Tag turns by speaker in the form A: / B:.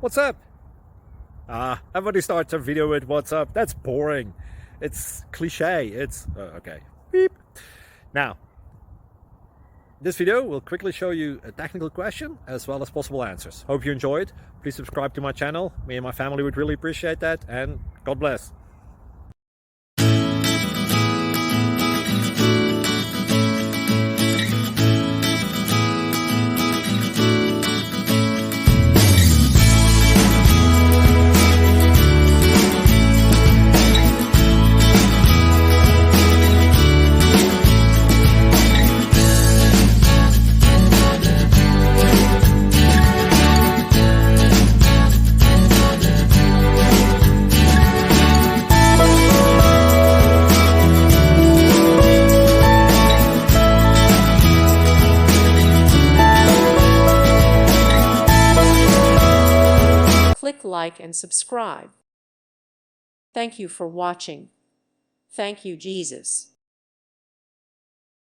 A: What's up? Everybody starts a video with what's up. That's boring. It's cliche. It's okay. Beep. Now, this video will quickly show you a technical question as well as possible answers. Hope you enjoyed. Please subscribe to my channel. Me and my family would really appreciate that, and God bless.
B: Click like and subscribe. Thank you for watching. Thank you, Jesus.